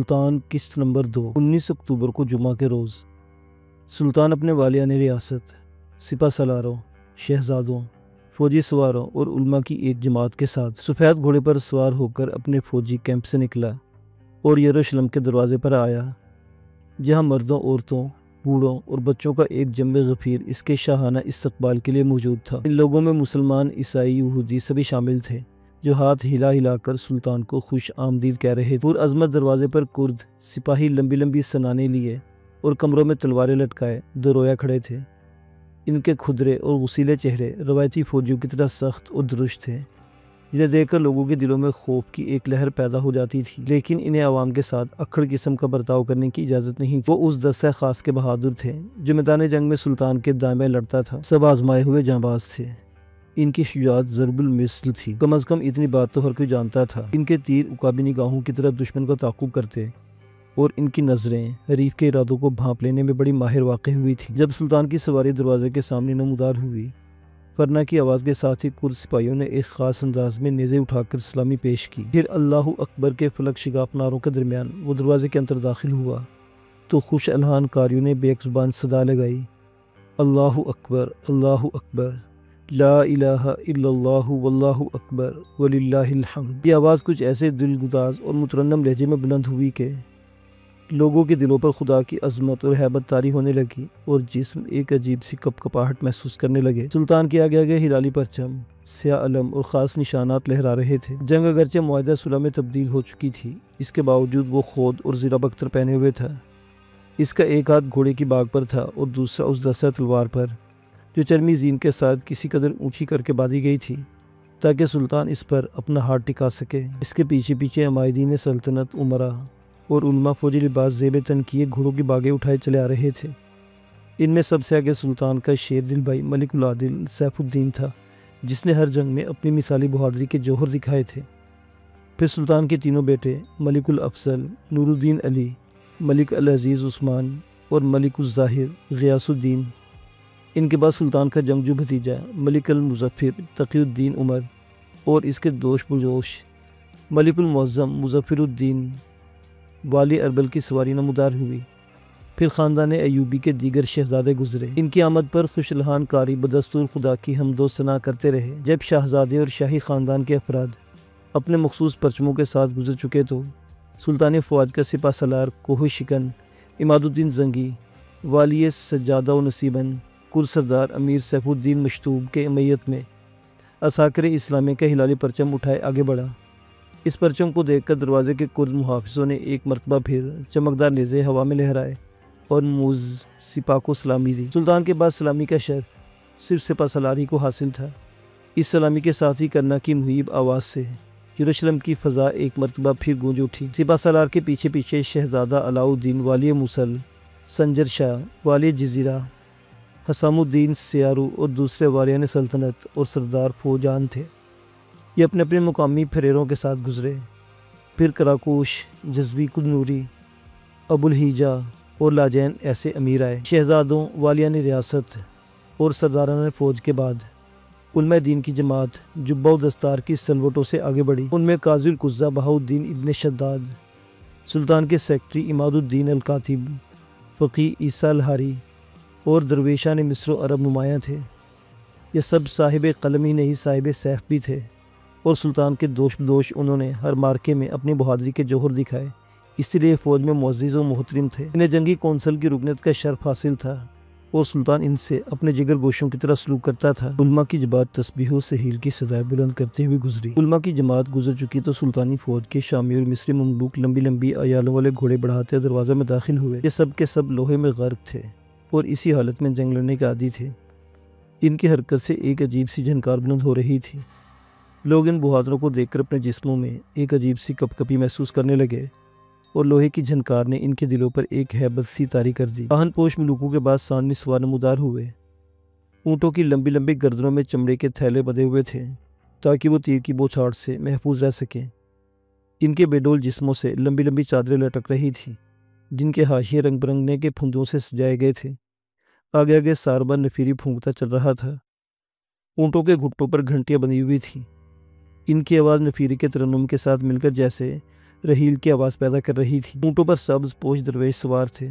سلطان قسط نمبر 2 19 اکتوبر کو جمعہ کے روز سلطان اپنے والیان ریاست، سپہ سالاروں، شہزادوں، فوجی سواروں اور علماء کی ایک جماعت کے ساتھ سفید گھوڑے پر سوار ہو کر اپنے فوجی کیمپ سے نکلا اور یروشلم کے دروازے پر آیا، جہاں مردوں، عورتوں، بوڑھوں اور بچوں کا ایک جمع غفیر اس کے شاہانہ استقبال کے لیے موجود تھا۔ ان لوگوں میں مسلمان، عیسائی، یہودی سبھی شامل تھے، جو ہاتھ ہلا ہلا کر سلطان کو خوش آمدید کہہ رہے تھے۔ پور عظمت دروازے پر کرد سپاہی لمبی لمبی سنانیں لیے اور کمروں میں تلواریں لٹکائے دو رویا کھڑے تھے۔ ان کے کھدرے اور غسیلے چہرے روایتی فوجیوں کی طرح سخت اور درست تھے، جنہیں دیکھ کر لوگوں کے دلوں میں خوف کی ایک لہر پیدا ہو جاتی تھی، لیکن انہیں عوام کے ساتھ اکھڑ قسم کا برتاؤ کرنے کی اجازت نہیں تھی۔ وہ اس دستہ خاص کے بہادر تھے جو میدان جنگ میں سلطان کے دائیں لڑتا تھا۔ سب آزمائے ہوئے جانباز تھے، ان کی شجاعت ضرب المثل تھی، کم از کم اتنی بات تو ہر کوئی جانتا تھا۔ ان کے تیر عقابی نگاہوں کی طرح دشمن کا تعاقب کرتے اور ان کی نظریں حریف کے ارادوں کو بھانپ لینے میں بڑی ماہر واقع ہوئی تھی۔ جب سلطان کی سواری دروازے کے سامنے نمودار ہوئی، فرنا کی آواز کے ساتھ ہی کرد سپاہیوں نے ایک خاص انداز میں نیزے اٹھا کر سلامی پیش کی۔ پھر اللہ اکبر کے فلک شگاف نعروں کے درمیان وہ دروازے کے اندر داخل ہوا تو خوش الحان کاریوں نے بے یک زبان صدا لگائی، اللہ اکبر، لا الہ الا اللہ واللہ اکبر وللہ الحمد۔ یہ آواز کچھ ایسے دلگداز اور مترنم لہجے میں بلند ہوئی کہ لوگوں کے دلوں پر خدا کی عظمت اور ہیبت طاری ہونے لگی اور جسم ایک عجیب سی کپکپاہٹ محسوس کرنے لگے۔ سلطان کے آگے آگے ہلالی پرچم، سیاہ علم اور خاص نشانات لہرا رہے تھے۔ جنگ اگرچہ معاہدہ صلح میں تبدیل ہو چکی تھی، اس کے باوجود وہ خود اور زیرہ بختر پہنے ہوئے تھا۔ اس کا ایک ہاتھ گھوڑے کی باگ پر تھا اور دوسرا اس دستہ تلوار پر، جو چرمی زین کے ساتھ کسی قدر اونچی کر کے باندھی گئی تھی تاکہ سلطان اس پر اپنا ہاتھ ٹکا سکے۔ اس کے پیچھے پیچھے عمائدین سلطنت، امراء اور علماء فوجی لباس زیب تن کیے گھوڑوں کی باگیں اٹھائے چلے آ رہے تھے۔ ان میں سب سے آگے سلطان کا شیر دل بھائی ملک العادل سیف الدین تھا، جس نے ہر جنگ میں اپنی مثالی بہادری کے جوہر دکھائے تھے۔ پھر سلطان کے تینوں بیٹے ملک الافضل نور الدین علی، ملک العزیز عثمان اور ملک الظاہر غیاث الدین۔ ان کے بعد سلطان کا جنگجو بھتیجا ملک المظفر تقی الدین عمر اور اس کے دوش بجوش ملک المعظم مظفر الدین والی اربل کی سواری نمودار ہوئی۔ پھر خاندان ایوبی کے دیگر شہزادے گزرے۔ ان کی آمد پر خوش الحان کاری بدستور خدا کی حمد و ثنا کرتے رہے۔ جب شاہزادے اور شاہی خاندان کے افراد اپنے مخصوص پرچموں کے ساتھ گزر چکے تو سلطان فوج کا سپہ سالار کوہ شکن عماد الدین زنگی، والی سجادہ و نصیبن کل سردار امیر سیف الدین مشتوب کے امیت میں عساکر اسلامیہ کا ہلالی پرچم اٹھائے آگے بڑھا۔ اس پرچم کو دیکھ کر دروازے کے کرد محافظوں نے ایک مرتبہ پھر چمکدار نیزے ہوا میں لہرائے اور موز سپاہ کو سلامی دی۔ سلطان کے بعد سلامی کا شرف صرف سپہ سالار ہی کو حاصل تھا۔ اس سلامی کے ساتھ ہی کرنا کی مہیب آواز سے یروشلم کی فضا ایک مرتبہ پھر گونج اٹھی۔ سپہ سالار کے پیچھے پیچھے شہزادہ علاء الدین والی موصل، سنجر شاہ والی جزیرہ، حسام الدین سیارو اور دوسرے والیان سلطنت اور سردار فوجان تھے۔ یہ اپنے اپنے مقامی پھریروں کے ساتھ گزرے۔ پھر کراکوش، جزوی کنوری، ابو الہیجا اور لاجین ایسے امیر آئے۔ شہزادوں، والیان ریاست اور سرداران فوج کے بعد علماء دین کی جماعت جبہ و دستار کی سلوٹوں سے آگے بڑھی۔ ان میں قاضی القضاء بہاؤالدین ابن شداد، سلطان کے سیکرٹری عماد الدین الکاتب، فقی عیسیٰ الحاری اور درویشان مصر و عرب نمایاں تھے۔ یہ سب صاحب قلم ہی نہیں صاحب سیف بھی تھے اور سلطان کے دوش بدوش انہوں نے ہر مارکے میں اپنی بہادری کے جوہر دکھائے، اس لیے فوج میں معزز و محترم تھے۔ انہیں جنگی کونسل کی رکنیت کا شرف حاصل تھا اور سلطان ان سے اپنے جگر گوشوں کی طرح سلوک کرتا تھا۔ علماء کی جماعت تسبیح و سہیل کی صدائیں بلند کرتے ہوئے گزری۔ علماء کی جماعت گزر چکی تو سلطانی فوج کے شامی اور مصری مملوک لمبی لمبی عیالوں والے گھوڑے بڑھاتے دروازے میں داخل ہوئے۔ یہ سب کے سب لوہے میں غرق تھے اور اسی حالت میں جنگ لڑنے کے عادی تھے۔ ان کی حرکت سے ایک عجیب سی جھنکار بلند ہو رہی تھی۔ لوگ ان بہادروں کو دیکھ کر اپنے جسموں میں ایک عجیب سی کپکپی محسوس کرنے لگے اور لوہے کی جھنکار نے ان کے دلوں پر ایک ہیبت سی طاری کر دی۔ آہن پوش ملوکوں کے بعد سانوی سوار نمودار ہوئے۔ اونٹوں کی لمبی لمبی گردنوں میں چمڑے کے تھیلے بندھے ہوئے تھے تاکہ وہ تیر کی بوچھاڑ سے محفوظ رہ سکیں۔ ان کے بے ڈول جسموں سے لمبی لمبی چادریں لٹک رہی تھیں جن کے حاشیے رنگ برنگنے کے پھندوں سے سجائے گئے تھے۔ آگے آگے ساربا نفیری پھونکتا چل رہا تھا۔ اونٹوں کے گھٹوں پر گھنٹیاں بندھی ہوئی تھیں۔ ان کی آواز نفیری کے ترنم کے ساتھ مل کر جیسے رحیل کی آواز پیدا کر رہی تھی۔ اونٹوں پر سبز پوش درویش سوار تھے۔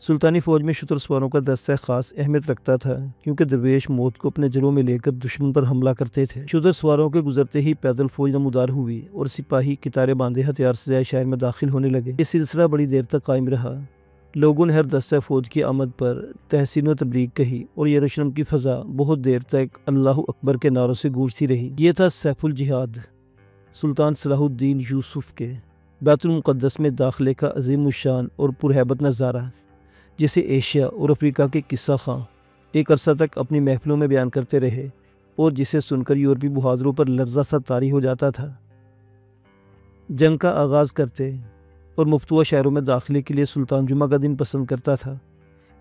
سلطانی فوج میں شتر سواروں کا دستہ خاص اہمیت رکھتا تھا، کیونکہ درویش موت کو اپنے جلوں میں لے کر دشمن پر حملہ کرتے تھے۔ شتر سواروں کے گزرتے ہی پیدل فوج نمودار ہوئی اور سپاہی قطاریں باندھے ہتھیار سجائے شہر میں داخل ہونے لگے۔ یہ سلسلہ بڑی دیر تک قائم رہا۔ لوگوں نے ہر دستہ فوج کی آمد پر تحسین و تبریک کہی اور یروشلم کی فضا بہت دیر تک اللہ اکبر کے نعروں سے گونجتی رہی۔ یہ تھا سیف الجہاد سلطان صلاح الدین یوسف کے بیت المقدس میں داخلے کا عظیم الشان اور پرہیبت نظارہ، جسے ایشیا اور افریقہ کے قصہ خواں ایک عرصہ تک اپنی محفلوں میں بیان کرتے رہے اور جسے سن کر یورپی بہادروں پر لرزہ سا طاری ہو جاتا تھا۔ جنگ کا آغاز کرتے اور مفتوحہ شہروں میں داخلے کے لیے سلطان جمعہ کا دن پسند کرتا تھا۔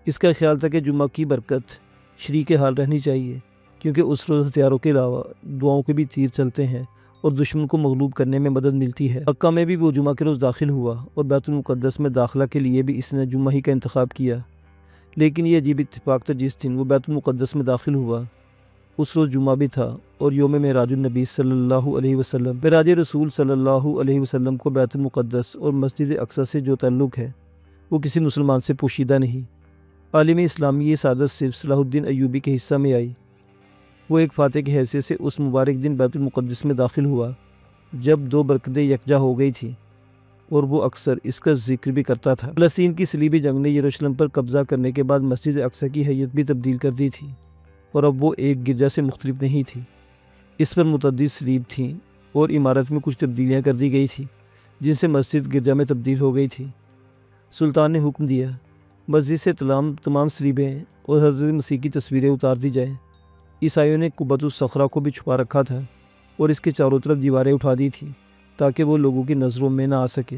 اس کا خیال تھا کہ جمعہ کی برکت شریک حال رہنی چاہیے، کیونکہ اس روز ہتھیاروں کے علاوہ دعاؤں کے بھی تیر چلتے ہیں اور دشمن کو مغلوب کرنے میں مدد ملتی ہے۔ مکہ میں بھی وہ جمعہ کے روز داخل ہوا اور بیت المقدس میں داخلہ کے لیے بھی اس نے جمعہ ہی کا انتخاب کیا۔ لیکن یہ عجیب اتفاق تھا، جس دن وہ بیت المقدس میں داخل ہوا اس روز جمعہ بھی تھا اور یوم معراج النبی صلی اللہ علیہ وسلم۔ معراج رسول صلی اللہ علیہ وسلم کو بیت المقدس اور مسجد اقصی سے جو تعلق ہے وہ کسی مسلمان سے پوشیدہ نہیں۔ عالم اسلامی یہ سعادت صرف صلاح الدین ایوبی کے حصہ میں آئی۔ وہ ایک فاتح کی حیثیت سے اس مبارک دن بیت المقدس میں داخل ہوا جب دو برکتیں یکجا ہو گئی تھیں، اور وہ اکثر اس کا ذکر بھی کرتا تھا۔ فلسطین کی صلیبی جنگ نے یروشلم پر قبضہ کرنے کے بعد مسجد اقصی کی حیت بھی تبدیل کر دی تھی، اور اب وہ ایک گرجا سے مختلف نہیں تھی۔ اس پر متعدد صلیب تھیں اور عمارت میں کچھ تبدیلیاں کر دی گئی تھیں، جن سے مسجد گرجا میں تبدیل ہو گئی تھی۔ سلطان نے حکم دیا مسجد سے تمام صلیبیں اور حضرت مسیح کی تصویریں اتار دی جائیں۔ عیسائیوں نے قبۃ الصخرہ کو بھی چھپا رکھا تھا اور اس کے چاروں طرف دیواریں اٹھا دی تھیں تاکہ وہ لوگوں کی نظروں میں نہ آ سکے۔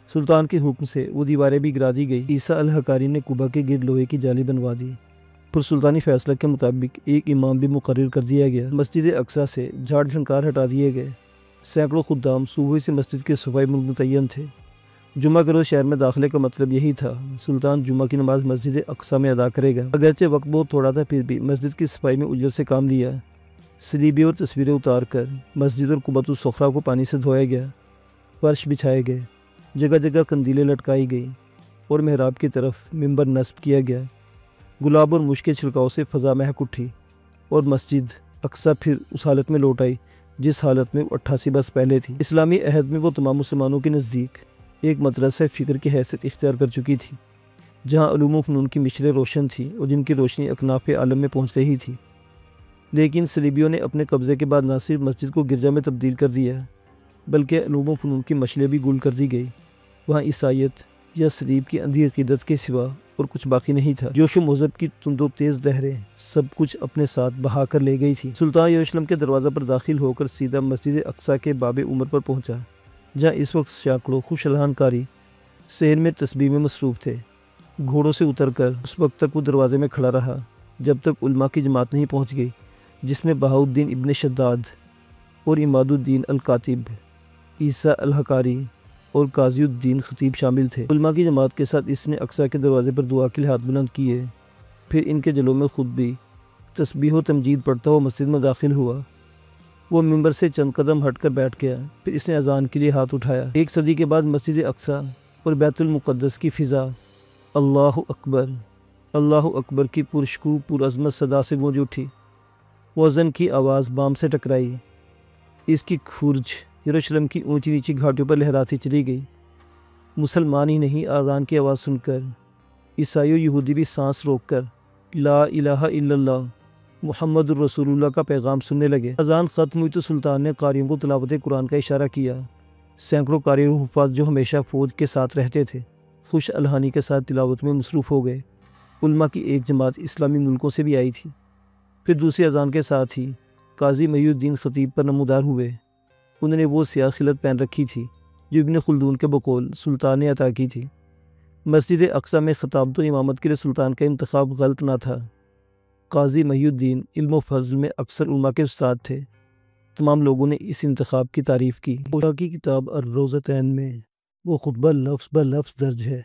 سلطان کے حکم سے وہ دیواریں بھی گرا دی گئی۔ عیسیٰ الحقاری نے قبہ کے گرد لوہے کی جالی بنوا دی۔ پر سلطانی فیصلہ کے مطابق ایک امام بھی مقرر کر دیا گیا۔ مسجد اقصی سے جھاڑ جھنکار ہٹا دیے گئے۔ سینکڑوں خدام صبح سے مسجد کے صفائی میں متعین تھے۔ جمعہ کے روز شہر میں داخلے کا مطلب یہی تھا، سلطان جمعہ کی نماز مسجد اقصی میں ادا کرے گا۔ اگرچہ وقت بہت تھوڑا تھا، پھر بھی مسجد کی صفائی میں اجلت سے کام لیا۔ صلیبیں اور تصویریں اتار کر مسجد اور قبۃ الصخرہ کو پانی سے دھویا گیا، فرش بچھائے گئے، جگہ جگہ قندیلیں لٹکائی گئیں اور محراب کی طرف ممبر نصب کیا گیا۔ گلاب اور مشک کے چھڑکاؤ سے فضا مہک اٹھی اور مسجد اقصی پھر اس حالت میں لوٹ آئی جس حالت میں 88 برس پہلے تھی۔ اسلامی عہد میں وہ تمام مسلمانوں کے نزدیک ایک مدرسہ فکر کی حیثیت اختیار کر چکی تھی، جہاں علوم و فنون کی مشریں روشن تھیں اور جن کی روشنی اکناف عالم میں پہنچ رہی تھی۔ لیکن صلیبیوں نے اپنے قبضے کے بعد نہ صرف مسجد کو گرجا میں تبدیل کر دیا، بلکہ علوم و فنون کی مشلیں بھی گل کر دی گئی۔ وہاں عیسائیت یا صلیب کی اندھی عقیدت کے سوا اور کچھ باقی نہیں تھا۔ جوش و مذہب کی تند و تیز لہریں سب کچھ اپنے ساتھ بہا کر لے گئی تھی۔ سلطان یروشلم کے دروازہ پر داخل ہو کر سیدھا مسجد اقصی کے باب عمر پر پہنچا، جہاں اس وقت سینکڑوں خوش الحان کاری صحن میں تسبیح میں مصروف تھے۔ گھوڑوں سے اتر کر اس وقت تک وہ دروازے میں کھڑا رہا جب تک علماء کی جماعت نہیں پہنچ گئی، جس میں بہاؤالدین ابن شداد اور عماد الدین الکاتب، عیسیٰ الحقاری اور قاضی الدین خطیب شامل تھے۔ علماء کی جماعت کے ساتھ اس نے اقصی کے دروازے پر دعا کے لیے ہاتھ بلند کیے، پھر ان کے جلوں میں خود بھی تسبیح و تمجید پڑھتا ہوا مسجد میں داخل ہوا۔ وہ ممبر سے چند قدم ہٹ کر بیٹھ گیا، پھر اس نے اذان کے لیے ہاتھ اٹھایا۔ ایک صدی کے بعد مسجد اقصی اور بیت المقدس کی فضا اللہ اکبر کی پرشکوہ پرعظمت صدا سے گونج اٹھی۔ مؤذن کی آواز بام سے ٹکرائی، اس کی کھرج یروشلم کی اونچی نیچی گھاٹیوں پر لہراتی چلی گئی۔ مسلمان ہی نہیں، اذان کی آواز سن کر عیسائی و یہودی بھی سانس روک کر لا الہ الا اللہ محمد الرسول اللہ کا پیغام سننے لگے۔ اذان ختم ہوئی تو سلطان نے قاریوں کو تلاوت قرآن کا اشارہ کیا۔ سینکڑوں قاری و حفاظ جو ہمیشہ فوج کے ساتھ رہتے تھے، خوش الحانی کے ساتھ تلاوت میں مصروف ہو گئے۔ علماء کی ایک جماعت اسلامی ملکوں سے بھی آئی تھی۔ پھر دوسری اذان کے ساتھ ہی قاضی محی الدین خطیب پر نمودار ہوئے۔ انہوں نے وہ سیاہ خلعت پہن رکھی تھی جو ابن خلدون کے بقول سلطان نے عطا کی تھی۔ مسجد اقصی میں خطابت و امامت کے لیے سلطان کا انتخاب غلط نہ تھا۔ قاضی محی الدین علم و فضل میں اکثر علماء کے استاد تھے۔ تمام لوگوں نے اس انتخاب کی تعریف کی۔ اوشا کی کتاب الروضتین میں وہ خطبہ لفظ بلفظ درج ہے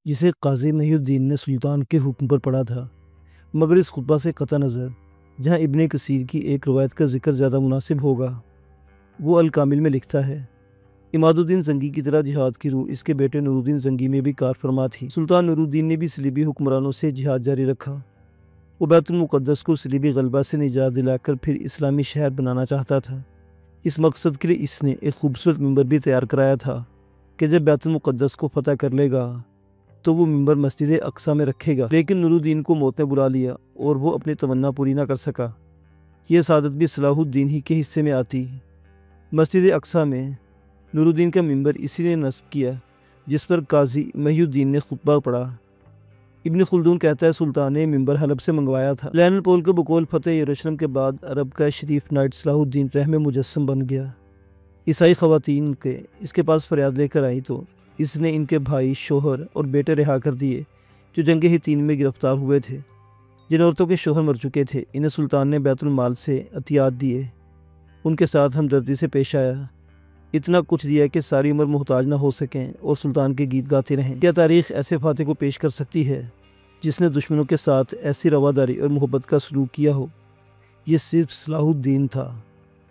جسے قاضی محی الدین نے سلطان کے حکم پر پڑھا تھا، مگر اس خطبہ سے قطع نظر جہاں ابن کثیر کی ایک روایت کا ذکر زیادہ مناسب ہوگا۔ وہ الکامل میں لکھتا ہے، اماد الدین زنگی کی طرح جہاد کی روح اس کے بیٹے نور الدین زنگی میں بھی کار فرما تھی۔ سلطان نور الدین نے بھی صلیبی حکمرانوں سے جہاد جاری رکھا۔ وہ بیت المقدس کو صلیبی غلبہ سے نجات دلا کر پھر اسلامی شہر بنانا چاہتا تھا۔ اس مقصد کے لیے اس نے ایک خوبصورت ممبر بھی تیار کرایا تھا کہ جب بیت المقدس کو فتح کر لے گا تو وہ ممبر مسجد اقصیٰ میں رکھے گا، لیکن نور الدین کو موت نے بلا لیا اور وہ اپنی تمنا پوری نہ کر سکا۔ یہ سعادت بھی صلاح الدین ہی کے حصے میں آتی۔ مسجد اقصیٰ میں نور الدین کا ممبر اسی نے نصب کیا جس پر قاضی محی الدین نے خطبہ پڑھا۔ ابن خلدون کہتا ہے سلطان نے ممبر حلب سے منگوایا تھا۔ لین پول کے بقول فتح یروشلم کے بعد عرب کا شریف نائٹ صلاح الدین رحم مجسم بن گیا۔ عیسائی خواتین کے اس کے پاس فریاد لے کر آئی تو اس نے ان کے بھائی، شوہر اور بیٹے رہا کر دیے جو جنگ حطین میں گرفتار ہوئے تھے۔ جن عورتوں کے شوہر مر چکے تھے انہیں سلطان نے بیت المال سے عطیات دیے۔ ان کے ساتھ ہمدردی سے پیش آیا، اتنا کچھ دیا کہ ساری عمر محتاج نہ ہو سکیں اور سلطان کے گیت گاتے رہیں۔ کیا تاریخ ایسے فاتح کو پیش کر سکتی ہے جس نے دشمنوں کے ساتھ ایسی رواداری اور محبت کا سلوک کیا ہو؟ یہ صرف صلاح الدین تھا،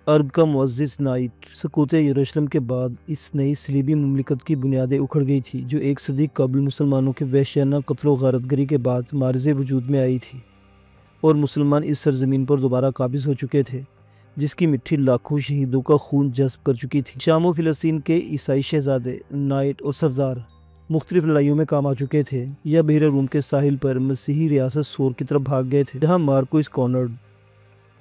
عرب کا معزز نائٹ۔ سقوط یروشلم کے بعد اس نئی صلیبی مملکت کی بنیادیں اکھڑ گئی تھی جو ایک صدی قبل مسلمانوں کے وحشیانہ قتل و غارت گری کے بعد معرض وجود میں آئی تھی، اور مسلمان اس سرزمین پر دوبارہ قابض ہو چکے تھے جس کی مٹی لاکھوں شہیدوں کا خون جذب کر چکی تھی۔ شام و فلسطین کے عیسائی شہزادے نائٹ اور سردار مختلف لڑائیوں میں کام آ چکے تھے یا بحیرہ روم کے ساحل پر مسیحی ریاست سور کی طرف بھاگ گئے تھے، جہاں مارکوس کونرڈ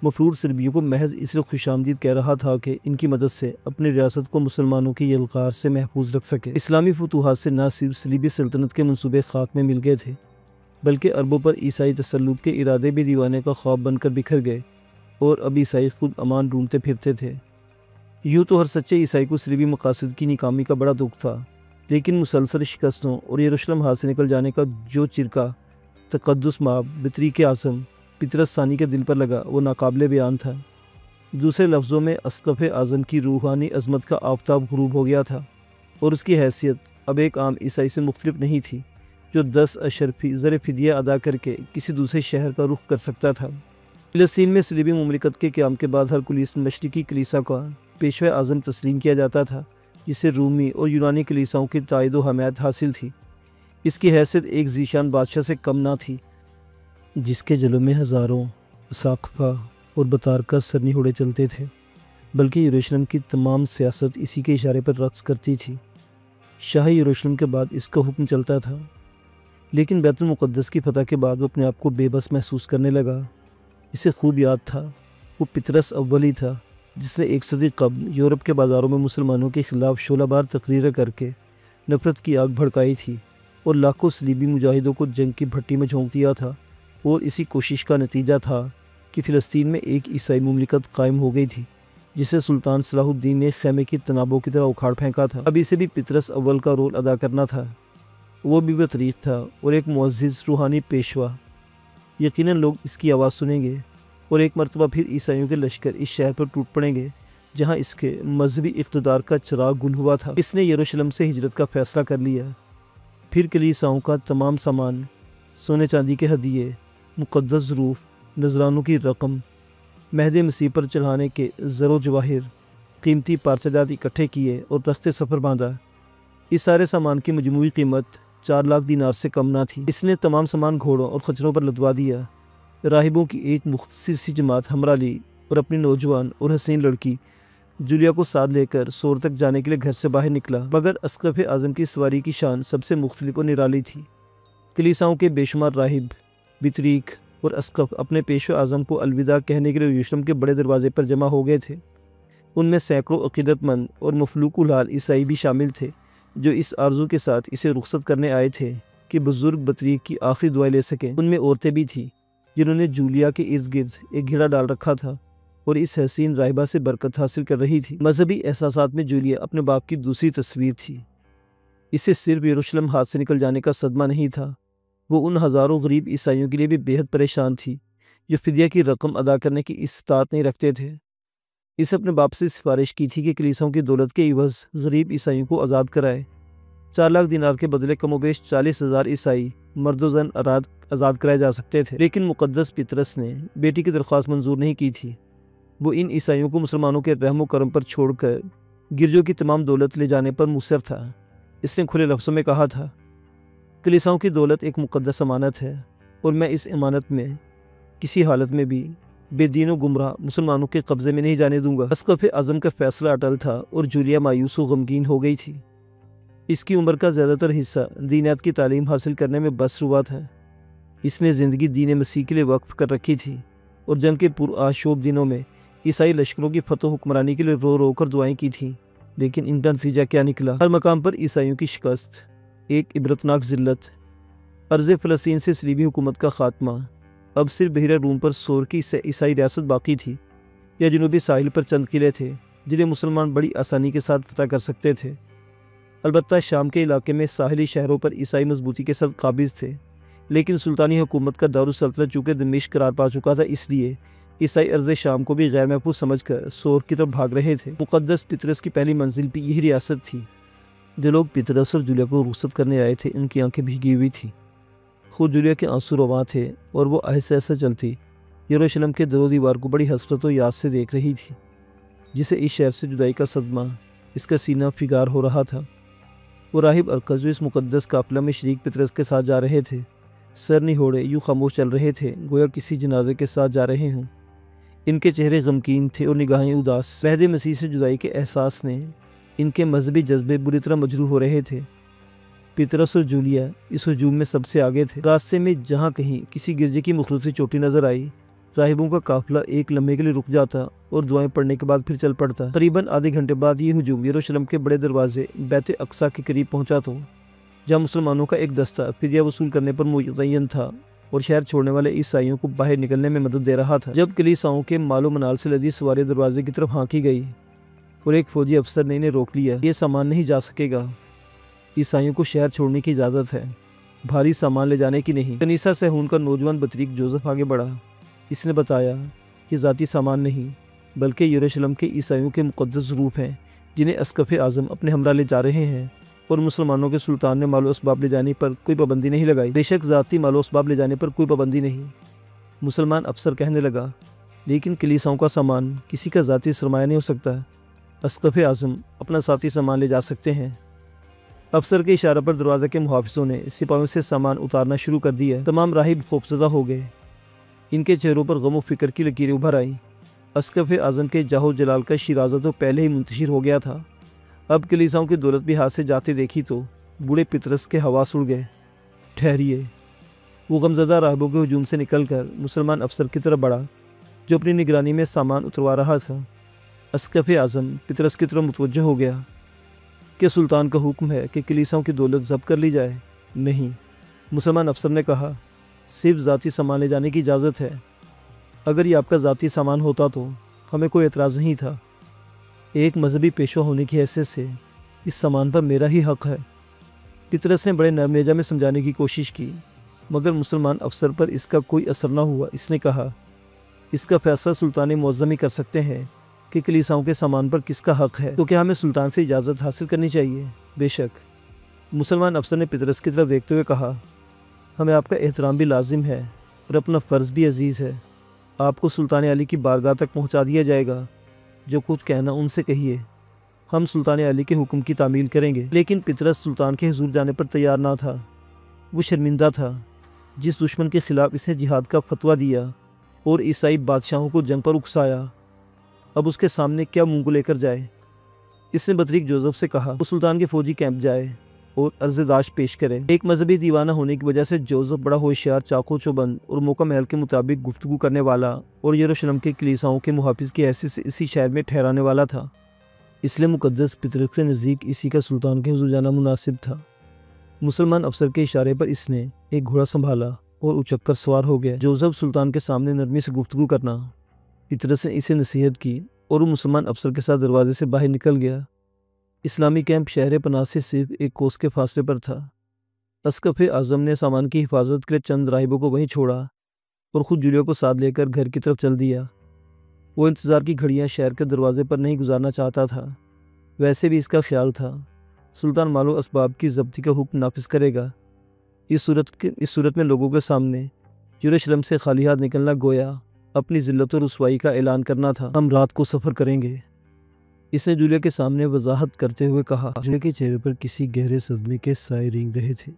مفرور سربیوں کو محض اس لیے خوش آمدید کہہ رہا تھا کہ ان کی مدد سے اپنی ریاست کو مسلمانوں کی یلغار سے محفوظ رکھ سکے۔ اسلامی فتوحات سے نہ صرف صلیبی سلطنت کے منصوبے خاک میں مل گئے تھے بلکہ عربوں پر عیسائی تسلط کے ارادے بھی دیوانے کا خواب بن کر بکھر گئے، اور اب عیسائی خود امان ڈھونڈتے پھرتے تھے۔ یوں تو ہر سچے عیسائی کو صلیبی مقاصد کی ناکامی کا بڑا دکھ تھا، لیکن مسلسل شکستوں اور یروشلم ہاتھ سے نکل جانے کا جو چرکا تقدس مآب بطریق اعظم پطرس ثانی کے دل پر لگا وہ ناقابل بیان تھا۔ دوسرے لفظوں میں اسقف اعظم کی روحانی عظمت کا آفتاب غروب ہو گیا تھا، اور اس کی حیثیت اب ایک عام عیسائی سے مختلف نہیں تھی جو 10 اشرفی زر فدیہ ادا کر کے کسی دوسرے شہر کا رخ کر سکتا تھا۔ فلسطین میں صلیبی مملکت کے قیام کے بعد ہرکلیس مشرقی کلیسا کا پیشوا اعظم تسلیم کیا جاتا تھا جسے رومی اور یونانی کلیساؤں کی تائید و حمایت حاصل تھی۔ اس کی حیثیت ایک ذیشان بادشاہ سے کم نہ تھی جس کے جلوں میں ہزاروں اساقفہ اور بطارکہ سرنیہوڑے چلتے تھے، بلکہ یروشلم کی تمام سیاست اسی کے اشارے پر رقص کرتی تھی۔ شاہ یروشلم کے بعد اس کا حکم چلتا تھا، لیکن بیت المقدس کی فتح کے بعد وہ اپنے آپ کو بے بس محسوس کرنے لگا۔ اسے خوب یاد تھا وہ پطرس اول ہی تھا جس نے ایک صدی قبل یورپ کے بازاروں میں مسلمانوں کے خلاف شعلہ بار تقریریں کر کے نفرت کی آگ بھڑکائی تھی اور لاکھوں صلیبی مجاہدوں کو جنگ کی بھٹی میں جھونک دیا تھا، اور اسی کوشش کا نتیجہ تھا کہ فلسطین میں ایک عیسائی مملکت قائم ہو گئی تھی جسے سلطان صلاح الدین نے خیمے کی تنابوں کی طرح اکھاڑ پھینکا تھا۔ اب اسے بھی پطرس اول کا رول ادا کرنا تھا، وہ بھی بطریق تھا اور ایک معزز روحانی پیشوا۔ یقیناً لوگ اس کی آواز سنیں گے اور ایک مرتبہ پھر عیسائیوں کے لشکر اس شہر پر ٹوٹ پڑیں گے جہاں اس کے مذہبی اقتدار کا چراغ گل ہوا تھا۔ اس نے یروشلم سے ہجرت کا فیصلہ کر لیا۔ پھر کلیساؤں کا تمام سامان، سونے چاندی کے ہدیے، مقدس ظروف، نذرانوں کی رقم، مہد مسیح پر چڑھانے کے زر و جواہر، قیمتی پارچہ اکٹھے کیے اور تخت سفر باندھا۔ اس سارے سامان کی مجموعی قیمت 4 لاکھ دینار سے کم نہ تھی۔ اس نے تمام سامان گھوڑوں اور خچروں پر لدوا دیا۔ راہبوں کی ایک مختصر سی جماعت ہمراہ لی اور اپنی نوجوان اور حسین لڑکی جولیا کو ساتھ لے کر سور تک جانے کے لیے گھر سے باہر نکلا، مگر اسقف اعظم کی سواری کی شان سب سے مختلف اور نرالی تھی۔ کلیساؤں کے بے شمار راہب، بطریق اور اسقف اپنے پیشوا اعظم کو الوداع کہنے کے لیے یروشلم کے بڑے دروازے پر جمع ہو گئے تھے۔ ان میں سینکڑوں عقیدت مند اور مفلوک الحال عیسائی بھی شامل تھے جو اس آرزو کے ساتھ اسے رخصت کرنے آئے تھے کہ بزرگ بطریق کی آخری دعائیں لے سکیں۔ ان میں عورتیں بھی تھیں جنہوں نے جولیا کے ارد گرد ایک گھیرا ڈال رکھا تھا اور اس حسین راہبہ سے برکت حاصل کر رہی تھی۔ مذہبی احساسات میں جولیا اپنے باپ کی دوسری تصویر تھی۔ اسے صرف یروشلم ہاتھ سے نکل جانے کا صدمہ نہیں تھا، وہ ان ہزاروں غریب عیسائیوں کے لیے بھی بے حد پریشان تھی جو فدیہ کی رقم ادا کرنے کی استطاعت نہیں رکھتے تھے۔ اس اپنے باپ سے سفارش کی تھی کہ کلیساؤں کی دولت کے عوض غریب عیسائیوں کو آزاد کرائے۔ 4 لاکھ دینار کے بدلے کم و بیش 40,000 عیسائی مرد و زن آزاد کرائے جا سکتے تھے، لیکن مقدس پطرس نے بیٹی کی درخواست منظور نہیں کی تھی۔ وہ ان عیسائیوں کو مسلمانوں کے رحم و کرم پر چھوڑ کر گرجوں کی تمام دولت لے جانے پر مصر تھا۔ اس نے کھلے لفظوں میں کہا تھا، کلیساؤں کی دولت ایک مقدس امانت ہے اور میں اس امانت میں کسی حالت میں بھی بے دین و گمراہ مسلمانوں کے قبضے میں نہیں جانے دوں گا۔ اسقف اعظم کا فیصلہ اٹل تھا اور جولیا مایوس و غمگین ہو گئی تھی۔ اس کی عمر کا زیادہ تر حصہ دینیات کی تعلیم حاصل کرنے میں بسر ہوا تھا۔ اس نے زندگی دین مسیح کے لیے وقف کر رکھی تھی اور جنگ کے پرآشوب دنوں میں عیسائی لشکروں کی فتح و حکمرانی کے لیے رو رو کر دعائیں کی تھیں، لیکن ان کا نتیجہ کیا نکلا؟ ہر مقام پر عیسائیوں کی شکست، ایک عبرتناک ذلت، ارض فلسطین سے صلیبی حکومت کا خاتمہ۔ اب صرف بحیرہ روم پر سور کی عیسائی ریاست باقی تھی، یا جنوبی ساحل پر چند قلعے تھے جنہیں مسلمان بڑی آسانی کے ساتھ فتح کر سکتے تھے۔ البتہ شام کے علاقے میں ساحلی شہروں پر عیسائی مضبوطی کے ساتھ قابض تھے، لیکن سلطانی حکومت کا دارالسلطنت چونکہ دمشق قرار پا چکا تھا، اس لیے عیسائی ارض شام کو بھی غیر محفوظ سمجھ کر سور کی طرف بھاگ رہے تھے۔ مقدس پطرس کی پہلی منزل بھی یہی ریاست تھی۔ جو لوگ پطرس اور جولیا کو رخصت کرنے آئے تھے ان کی آنکھیں بھیگی ہوئی تھیں۔ خود جولیا کے آنسو رواں تھے اور وہ آہستہ آہستہ چلتی یروشلم کے در و دیوار کو بڑی حسرت و یاد سے دیکھ رہی تھی، جسے اس شہر سے جدائی کا صدمہ اس کا سینہ فگار ہو رہا تھا۔ وہ راہب ارکز جو اس مقدس قافلہ میں شریک پطرس کے ساتھ جا رہے تھے، سر نہوڑے یوں خاموش چل رہے تھے گویا کسی جنازے کے ساتھ جا رہے ہوں۔ ان کے چہرے غمگین تھے اور نگاہیں اداس۔ عہد مسیح سے جدائی کے احساس نے ان کے مذہبی جذبے بری طرح مجروح ہو رہے تھے۔ پطرس اور جولیا اس ہجوم میں سب سے آگے تھے۔ راستے میں جہاں کہیں کسی گرجے کی مخلوط سی چوٹی نظر آئی، راہبوں کا قافلہ ایک لمحے کے لیے رک جاتا اور دعائیں پڑھنے کے بعد پھر چل پڑتا۔ قریباً آدھے گھنٹے بعد یہ ہجوم یروشلم کے بڑے دروازے بیت اقصی کے قریب پہنچا تو جہاں مسلمانوں کا ایک دستہ فدیہ وصول کرنے پر متعین تھا اور شہر چھوڑنے والے عیسائیوں کو باہر نکلنے میں مدد دے رہا تھا۔ جب کلیساؤں کے مال و منال سے لدی سواری دروازے کی طرف ہانکی گئی اور ایک فوجی افسر نے انہیں روک لیا، یہ سامان نہیں جا سکے گا، عیسائیوں کو شہر چھوڑنے کی اجازت ہے، بھاری سامان لے جانے کی نہیں۔ کنیسہ سہون کا نوجوان بطریق جوزف آگے بڑھا۔ اس نے بتایا، یہ ذاتی سامان نہیں بلکہ یروشلم کے عیسائیوں کے مقدس ظروف ہیں جنہیں اسقف اعظم اپنے ہمراہ لے جا رہے ہیں، اور مسلمانوں کے سلطان نے مال و اسباب لے جانے پر کوئی پابندی نہیں لگائی۔ بے شک ذاتی مال و اسباب لے جانے پر کوئی پابندی نہیں، مسلمان افسر کہنے لگا، لیکن کلیساؤں کا سامان کسی کا ذاتی سرمایہ نہیں ہو سکتا۔ اسقف اعظم اپنا ذاتی سامان لے جا سکتے ہیں۔ افسر کے اشارے پر دروازے کے محافظوں نے سپاہیوں سے سامان اتارنا شروع کر دیا۔ تمام راہب خوفزدہ ہو گئے، ان کے چہروں پر غم و فکر کی لکیریں ابھر آئیں۔ اسقف اعظم کے جاہ و جلال کا شیرازہ تو پہلے ہی منتشر ہو گیا تھا، اب کلیساؤں کی دولت بھی ہاتھ سے جاتے دیکھی تو بوڑھے پطرس کے حواس اڑ گئے۔ ٹھہریے، وہ غمزدہ راہبوں کے ہجوم سے نکل کر مسلمان افسر کی طرف بڑھا جو اپنی نگرانی میں سامان اتروا رہا تھا۔ اسقف اعظم پطرس کی طرف متوجہ ہو گیا کہ سلطان کا حکم ہے کہ کلیساؤں کی دولت ضبط کر لی جائے۔ نہیں، مسلمان افسر نے کہا، صرف ذاتی سامان لے جانے کی اجازت ہے۔ اگر یہ آپ کا ذاتی سامان ہوتا تو ہمیں کوئی اعتراض نہیں تھا، ایک مذہبی پیشوا ہونے کی حیثیت سے اس سامان پر میرا ہی حق ہے۔ پطرس نے بڑے نرم لہجہ میں سمجھانے کی کوشش کی، مگر مسلمان افسر پر اس کا کوئی اثر نہ ہوا۔ اس نے کہا، اس کا فیصلہ سلطان معظم ہی کر سکتے ہیں کہ کلیساؤں کے سامان پر کس کا حق ہے، تو کیا ہمیں سلطان سے اجازت حاصل کرنی چاہیے؟ بے شک، مسلمان افسر نے پطرس کی طرف دیکھتے ہوئے کہا، ہمیں آپ کا احترام بھی لازم ہے اور اپنا فرض بھی عزیز ہے۔ آپ کو سلطان علی کی بارگاہ تک پہنچا دیا جائے گا، جو کچھ کہنا ان سے کہیے، ہم سلطان علی کے حکم کی تعمیل کریں گے۔ لیکن پطرس سلطان کے حضور جانے پر تیار نہ تھا۔ وہ شرمندہ تھا، جس دشمن کے خلاف اس نے جہاد کا فتویٰ دیا اور عیسائی بادشاہوں کو جنگ پر اکسایا، اب اس کے سامنے کیا منہ کو لے کر جائے۔ اس نے بطریق جوزف سے کہا وہ سلطان کے فوجی کیمپ جائے اور عرض داشت پیش کرے۔ ایک مذہبی دیوانہ ہونے کی وجہ سے جوزف بڑا ہوشیار، چاقو چوبند اور موقع محل کے مطابق گفتگو کرنے والا اور یروشلم کے کلیساؤں کے محافظ کی حیثیت سے اسی شہر میں ٹھہرانے والا تھا، اس لیے مقدس پطرس کے نزدیک اسی کا سلطان کے حضور جانا مناسب تھا۔ مسلمان افسر کے اشارے پر اس نے ایک گھوڑا سنبھالا اور اچک کر سوار ہو گیا۔ جوزف سلطان کے سامنے نرمی سے گفتگو کرنا، پطرس نے اسے نصیحت کی اور وہ مسلمان افسر کے ساتھ دروازے سے باہر نکل گیا۔ اسلامی کیمپ شہر پناہ سے صرف ایک کوس کے فاصلے پر تھا۔ اسقف اعظم نے سامان کی حفاظت کے لیے چند راہبوں کو وہیں چھوڑا اور خود جولیا کو ساتھ لے کر گھر کی طرف چل دیا۔ وہ انتظار کی گھڑیاں شہر کے دروازے پر نہیں گزارنا چاہتا تھا، ویسے بھی اس کا خیال تھا سلطان مال و اسباب کی ضبطی کا حکم نافذ کرے گا۔ اس صورت میں لوگوں کے سامنے یروشلم سے خالی ہاتھ نکلنا گویا اپنی ذلت و رسوائی کا اعلان کرنا تھا۔ ہم رات کو سفر کریں گے، اس نے جولیا کے سامنے وضاحت کرتے ہوئے کہا۔ جولیا کے چہرے پر کسی گہرے صدمے کے سائے رینگ رہے تھے۔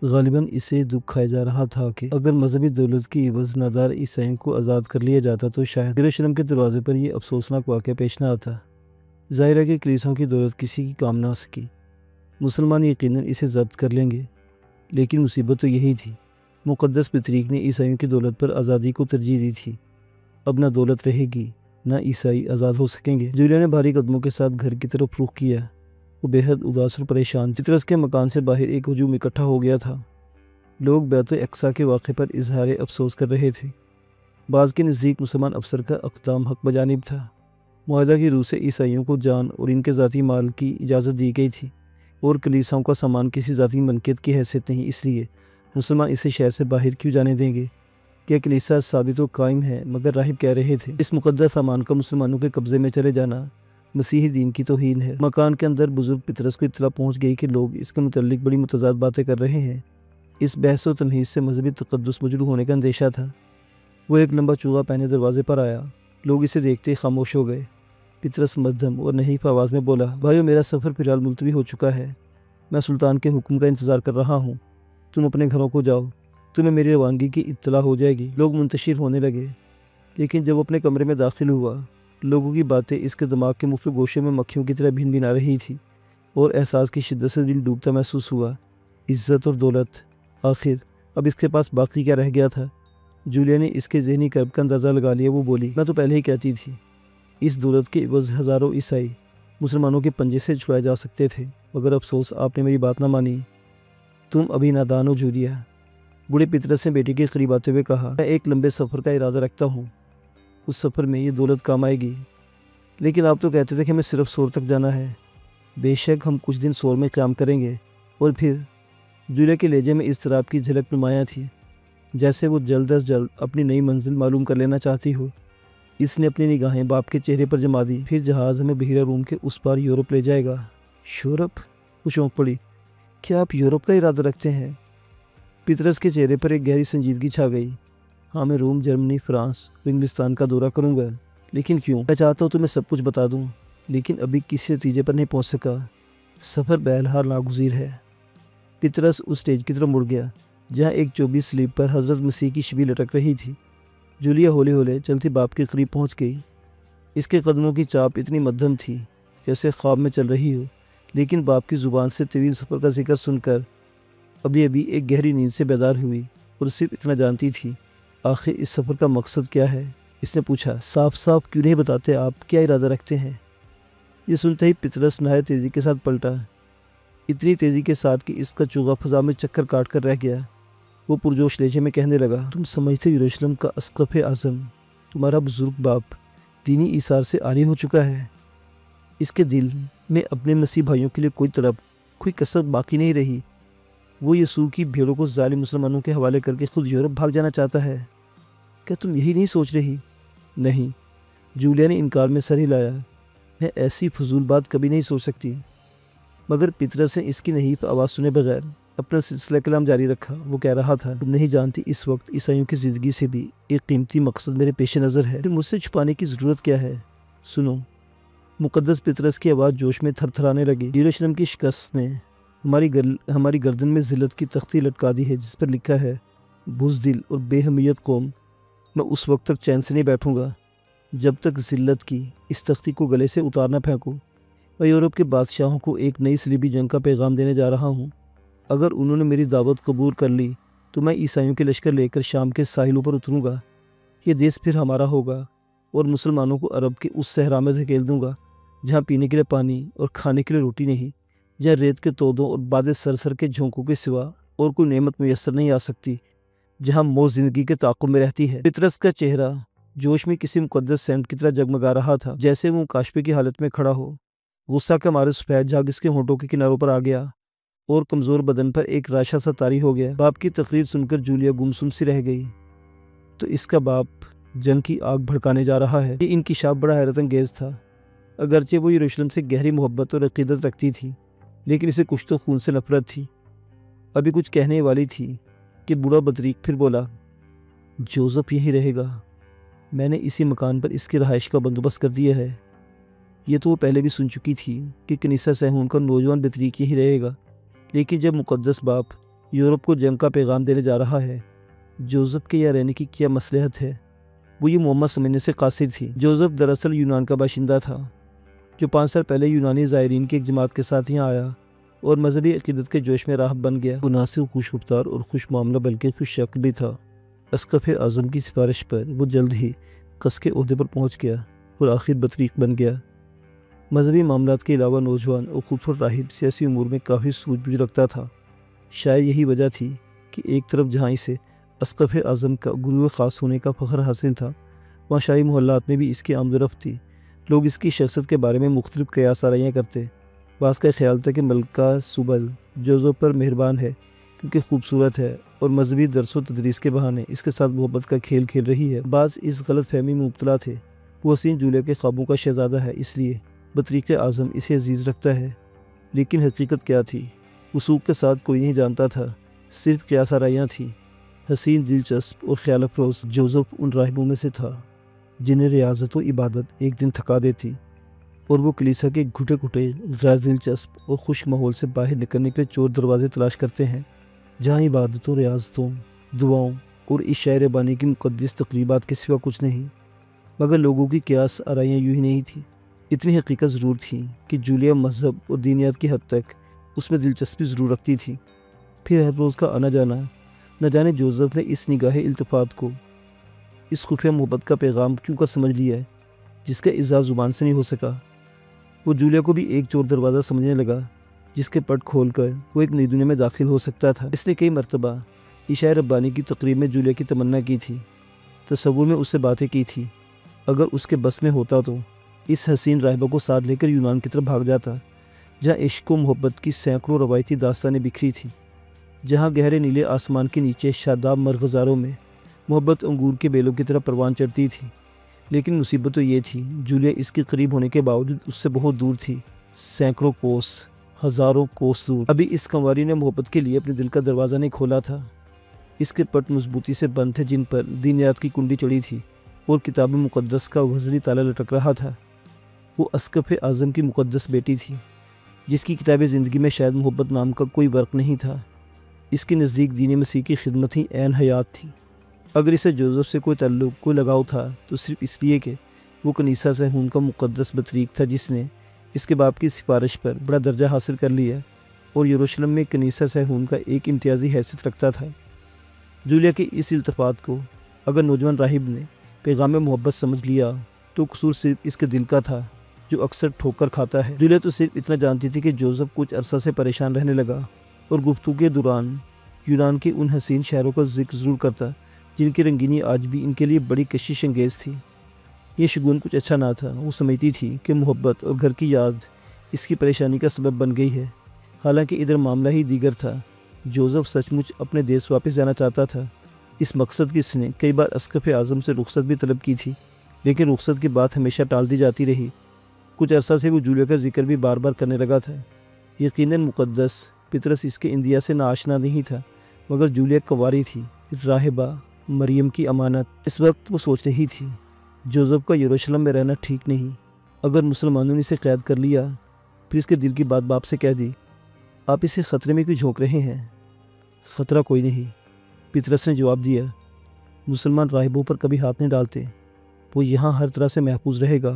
غالباً اسے دکھ کھایا جا رہا تھا کہ اگر مذہبی دولت کی عوض نادار عیسائیوں کو آزاد کر لیا جاتا تو شاید یروشلم کے دروازے پر یہ افسوسناک واقعہ پیش نہ آتا۔ ظاہر ہے کہ کلیساؤں کی دولت کسی کی کام نہ آ سکی۔ مسلمان یقیناً اسے ضبط کر لیں گے، لیکن مصیبت تو یہی تھی۔ مقدس پطریک نے عیسائیوں کی دولت پر آزادی کو ترجیح دی تھی۔ اب نہ دولت رہے گی، نہ عیسائی آزاد ہو سکیں گے۔ جولیا نے بھاری قدموں کے ساتھ گھر کی طرف رخ کیا۔ وہ بے حد اداس اور پریشان تھی۔ پطرس کے مکان سے باہر ایک ہجوم اکٹھا ہو گیا تھا۔ لوگ بیت الاقصیٰ کے واقعے پر اظہار افسوس کر رہے تھے۔ بعض کے نزدیک مسلمان افسر کا اقدام حق بجانب تھا۔ معاہدہ کی روح سے عیسائیوں کو جان اور ان کے ذاتی مال کی اجازت دی گئی تھی، اور کلیساؤں کا سامان کسی ذاتی ملکیت کی حیثیت نہیں۔ اس لیے مسلمان اسے شہر سے باہر کیوں جانے دیں گے؟ کیا کلیسا ثابت و قائم ہے؟ مگر راہب کہہ رہے تھے اس مقدس سامان کا مسلمانوں کے قبضے میں چلے جانا مسیحی دین کی توہین ہے۔ مکان کے اندر بزرگ پطرس کو اطلاع پہنچ گئی کہ لوگ اس کے متعلق بڑی متضاد باتیں کر رہے ہیں۔ اس بحث و تمہیز سے مذہبی تقدس مجروح ہونے کا اندیشہ تھا۔ وہ ایک لمبا چوغا پہنے دروازے پر آیا۔ لوگ اسے دیکھتے ہی خاموش ہو گئے۔ پطرس مدھم اور نحیف آواز میں بولا، بھائیو، میرا سفر فی الحال ملتوی ہو چکا ہے۔ میں سلطان کے حکم کا انتظار کر رہا ہوں۔ تم اپنے گھروں کو جاؤ، تمہیں میری روانگی کی اطلاع ہو جائے گی۔ لوگ منتشر ہونے لگے، لیکن جب وہ اپنے کمرے میں داخل ہوا، لوگوں کی باتیں اس کے دماغ کے مختلف گوشے میں مکھیوں کی طرح بھن بھن آ رہی تھی، اور احساس کی شدت سے دل ڈوبتا محسوس ہوا۔ عزت اور دولت، آخر اب اس کے پاس باقی کیا رہ گیا تھا؟ جولیا نے اس کے ذہنی کرب کا اندازہ لگا لیا۔ وہ بولی، میں تو پہلے ہی کہتی تھی، اس دولت کے عوض ہزاروں عیسائی مسلمانوں کے پنجے سے چھڑائے جا سکتے تھے، مگر افسوس آپ نے میری بات نہ مانی۔ تم ابھی نادان ہو جولیا۔ بوڑھے پطرس نے بیٹی کے قریب آتے ہوئے کہا، میں ایک لمبے سفر کا ارادہ رکھتا ہوں۔ اس سفر میں یہ دولت کام آئے گی، لیکن آپ تو کہتے تھے کہ ہمیں صرف سور تک جانا ہے۔ بے شک ہم کچھ دن سور میں قیام کریں گے، اور پھر؟ جولیا کے لہجے میں اضطراب کی جھلک نمایاں تھی، جیسے وہ جلد از جلد اپنی نئی منزل معلوم کر لینا چاہتی ہو۔ اس نے اپنی نگاہیں باپ کے چہرے پر جما دی۔ پھر جہاز ہمیں بحیرہ روم کے اس پار یورپ لے جائے گا۔ یورپ؟ وہ چونک پڑی۔ کیا آپ یورپ کا ارادہ رکھتے ہیں؟ پطرس کے چہرے پر ایک گہری سنجیدگی چھا گئی۔ ہاں، میں روم، جرمنی، فرانس اور انگلستان کا دورہ کروں گا۔ لیکن کیوں؟ میں چاہتا ہوں تو میں سب کچھ بتا دوں، لیکن ابھی کسی نتیجے پر نہیں پہنچ سکا۔ سفر بہرحال ناگزیر ہے۔ پطرس اس سٹیج کی طرف مڑ گیا جہاں ایک 24 سلیب پر حضرت مسیح کی شبیہ لٹک رہی تھی۔ جولیا ہولے ہولے چلتی باپ کے قریب پہنچ گئی۔ اس کے قدموں کی چاپ اتنی مدھم تھی جیسے خواب میں چل رہی ہو، لیکن باپ کی زبان سے طویل سفر کا ذکر سن کر ابھی ایک گہری نیند سے بیدار ہوئی، اور صرف اتنا جانتی تھی، آخر اس سفر کا مقصد کیا ہے؟ اس نے پوچھا، صاف صاف کیوں نہیں بتاتے آپ کیا ارادہ رکھتے ہیں؟ یہ سنتے ہی پطرس نہایت تیزی کے ساتھ پلٹا، اتنی تیزی کے ساتھ کہ اس کا چوغا فضا میں چکر کاٹ کر رہ گیا۔ وہ پرجوش لہجے میں کہنے لگا، تم سمجھتے یروشلم کا اسقف اعظم، تمہارا بزرگ باپ، دینی ایثار سے عاری ہو چکا ہے۔ اس کے دل میں اپنے مسیح بھائیوں کے لیے کوئی طلب، کوئی کسر باقی نہیں رہی۔ وہ یسوع کی بھیڑوں کو ظالم مسلمانوں کے حوالے کر کے خود یورپ بھاگ جانا چاہتا ہے۔ کیا تم یہی نہیں سوچ رہی؟ نہیں، جولیا نے انکار میں سر ہلایا۔ میں ایسی فضول بات کبھی نہیں سوچ سکتی۔ مگر پطرس نے اس کی نحیف آواز سنے بغیر اپنا سلسلہ کلام جاری رکھا۔ وہ کہہ رہا تھا، تم نہیں جانتی اس وقت عیسائیوں کی زندگی سے بھی ایک قیمتی مقصد میرے پیش نظر ہے، پھر مجھ سے چھپانے کی ضرورت کیا ہے؟ سنو۔ مقدس پطرس کی آواز جوش میں تھر تھرانے لگی۔ یروشلم کی شکست نے ہماری گردن میں ذلت کی تختی لٹکا دی ہے، جس پر لکھا ہے، بزدل اور بے حمیت قوم۔ میں اس وقت تک چین سے نہیں بیٹھوں گا جب تک ذلت کی اس تختی کو گلے سے اتار نہ پھینکوں۔ میں یورپ کے بادشاہوں کو ایک نئی صلیبی جنگ کا پیغام دینے جا رہا ہوں۔ اگر انہوں نے میری دعوت قبول کر لی تو میں عیسائیوں کے لشکر لے کر شام کے ساحلوں پر اتروں گا۔ یہ دیس پھر ہمارا ہوگا، اور مسلمانوں کو عرب کے اس صحرا میں دھکیل دوں گا جہاں پینے کے لیے پانی اور کھانے کے لیے روٹی نہیں، جہاں ریت کے تودوں اور باد سرسر کے جھونکوں کے سوا اور کوئی نعمت میسر نہیں آ سکتی، جہاں موت زندگی کے تعاقب میں رہتی ہے۔ پطرس کا چہرہ جوش میں کسی مقدس سینٹ کی طرح جگمگا رہا تھا، جیسے وہ کاشفے کی حالت میں کھڑا ہو۔ غصہ کے مارے سفید جھاگ اس کے ہونٹوں کے کناروں پر آ گیا، اور کمزور بدن پر ایک راشہ سا طاری ہو گیا۔ باپ کی تقریر سن کر جولیا گمسم سی رہ گئی۔ تو اس کا باپ جنگ کی آگ بھڑکانے جا رہا ہے۔ یہ انکشاف بڑا حیرت انگیز تھا۔ اگرچہ وہ یروشلم سے گہری محبت اور عقیدت رکھتی تھی، لیکن اسے کچھ تو خون سے نفرت تھی۔ ابھی کچھ کہنے والی تھی کہ بوڑھا بطریق پھر بولا، جوزف یہیں رہے گا۔ میں نے اسی مکان پر اس کی رہائش کا بندوبست کر دیا ہے۔ یہ تو وہ پہلے بھی سن چکی تھی کہ کنیسہ صہیون کا نوجوان بطریق یہی رہے گا، لیکن جب مقدس باپ یورپ کو جنگ کا پیغام دینے جا رہا ہے، جوزف کے یہاں رہنے کی کیا مصلحت ہے؟ وہ یہ معمہ سمجھنے سے قاصر تھی۔ جوزف دراصل یونان کا باشندہ تھا، جو 5 سال پہلے یونانی زائرین کی ایک جماعت کے ساتھ یہاں آیا اور مذہبی عقیدت کے جوش میں راہب بن گیا۔ وہ نہ صرف خوش رفتار اور خوش معاملہ بلکہ خوش شکل بھی تھا۔ اسقف اعظم کی سفارش پر وہ جلد ہی قص کے عہدے پر پہنچ گیا اور آخر بطریق بن گیا۔ مذہبی معاملات کے علاوہ نوجوان اور خوبصورت راہب سیاسی امور میں کافی سوجھ بوجھ رکھتا تھا۔ شاید یہی وجہ تھی کہ ایک طرف جہاں اسے اسقف اعظم کا گروہ خاص ہونے کا فخر حاصل تھا، وہاں شاہی محلات میں بھی اس کی آمد و رفت تھی۔ لوگ اس کی شخصیت کے بارے میں مختلف قیاس آرائیاں کرتے۔ بعض کا خیال تھا کہ ملکہ سبل جوزف پر مہربان ہے کیونکہ خوبصورت ہے اور مذہبی درس و تدریس کے بہانے اس کے ساتھ محبت کا کھیل کھیل رہی ہے۔ بعض اس غلط فہمی میں مبتلا تھے وہ حسین جولیا کے خوابوں کا شہزادہ ہے، اس لیے بطریق اعظم اسے عزیز رکھتا ہے۔ لیکن حقیقت کیا تھی؟ وثوق کے ساتھ کوئی نہیں جانتا تھا، صرف قیاس آرائیاں تھیں۔ حسین، دلچسپ اور خیال افروز جوزف ان راہبوں میں سے تھا جنہیں ریاضت و عبادت ایک دن تھکا دیتی اور وہ کلیسا کے گھٹے گھٹے غیر دلچسپ اور خشک ماحول سے باہر نکلنے کے چور دروازے تلاش کرتے ہیں، جہاں عبادتوں، ریاضتوں، دعاؤں اور عشاء ربانی کی مقدس تقریبات کے سوا کچھ نہیں۔ مگر لوگوں کی قیاس آرائیاں یوں ہی نہیں تھیں۔ اتنی حقیقت ضرور تھی کہ جولیا مذہب اور دینیات کی حد تک اس میں دلچسپی ضرور رکھتی تھی۔ پھر ہر روز کا آنا جانا، نہ جانے جوزف نے اس نگاہ التفات کو، اس خفیہ محبت کا پیغام کیوں کر سمجھ لیا ہے جس کا اظہار زبان سے نہیں ہو سکا۔ وہ جولیا کو بھی ایک چور دروازہ سمجھنے لگا جس کے پٹ کھول کر وہ ایک نئی دنیا میں داخل ہو سکتا تھا۔ اس نے کئی مرتبہ عشاء ربانی کی تقریب میں جولیا کی تمنا کی تھی، تصور میں اس سے باتیں کی تھی۔ اگر اس کے بس میں ہوتا تو اس حسین راہبہ کو ساتھ لے کر یونان کی طرف بھاگ جاتا، جہاں عشق و محبت کی سینکڑوں روایتی داستانیں بکھری تھیں، جہاں گہرے نیلے آسمان کے نیچے شاداب مرغزاروں میں محبت انگور کے بیلوں کی طرح پروان چڑھتی تھی۔ لیکن مصیبت تو یہ تھی، جولیا اس کے قریب ہونے کے باوجود اس سے بہت دور تھی، سینکڑوں کوس، ہزاروں کوس دور۔ ابھی اس کنواری نے محبت کے لیے اپنے دل کا دروازہ نہیں کھولا تھا۔ اس کے پٹ مضبوطی سے بند تھے جن پر دینیات کی کنڈی چڑھی تھی اور کتاب مقدس کا غزلی تالا لٹک رہا تھا۔ وہ اسقف اعظم کی مقدس بیٹی تھی، جس کی کتاب زندگی میں شاید محبت نام کا کوئی ورق نہیں تھا۔ اس کے نزدیک دین مسیح کی خدمت ہی عین حیات تھی۔ اگر اسے جوزف سے کوئی تعلق، کوئی لگاؤ تھا تو صرف اس لیے کہ وہ کنیسہ صہیون کا مقدس بطریق تھا جس نے اس کے باپ کی سفارش پر بڑا درجہ حاصل کر لیا اور یروشلم میں کنیسہ صہیون کا ایک امتیازی حیثیت رکھتا تھا۔ جولیا کے اس التفات کو اگر نوجوان راہب نے پیغام محبت سمجھ لیا تو قصور صرف اس کے دل کا تھا جو اکثر ٹھوکر کھاتا ہے۔ جولیا تو صرف اتنا جانتی تھی کہ جوزف کچھ عرصہ سے پریشان رہنے لگا اور گفتگو کے دوران یونان کے ان حسین شہروں کا ذکر ضرور کرتا جن کی رنگینی آج بھی ان کے لیے بڑی کشش انگیز تھی۔ یہ شگون کچھ اچھا نہ تھا۔ وہ سمجھتی تھی کہ محبت اور گھر کی یاد اس کی پریشانی کا سبب بن گئی ہے، حالانکہ ادھر معاملہ ہی دیگر تھا۔ جوزف سچ مچ اپنے دیس واپس جانا چاہتا تھا۔ اس مقصد کی اس نے کئی بار اسقف اعظم سے رخصت بھی طلب کی تھی، لیکن رخصت کی بات ہمیشہ ٹال دی جاتی رہی۔ کچھ عرصہ سے وہ جولیا کا ذکر بھی بار بار کرنے لگا تھا۔ یقیناً مقدس پطرس اس کے اندیا سے ناآشنا نہیں تھا، مگر جولیا کنواری تھی، راہبہ مریم کی امانت۔ اس وقت وہ سوچ رہی تھی، جوزف کا یروشلم میں رہنا ٹھیک نہیں۔ اگر مسلمانوں نے اسے قید کر لیا، پھر اس کے دل کی بات باپ سے کہہ دی، آپ اسے خطرے میں کیوں جھونک رہے ہیں؟ خطرہ کوئی نہیں، پطرس نے جواب دیا، مسلمان راہبوں پر کبھی ہاتھ نہیں ڈالتے، وہ یہاں ہر طرح سے محفوظ رہے گا۔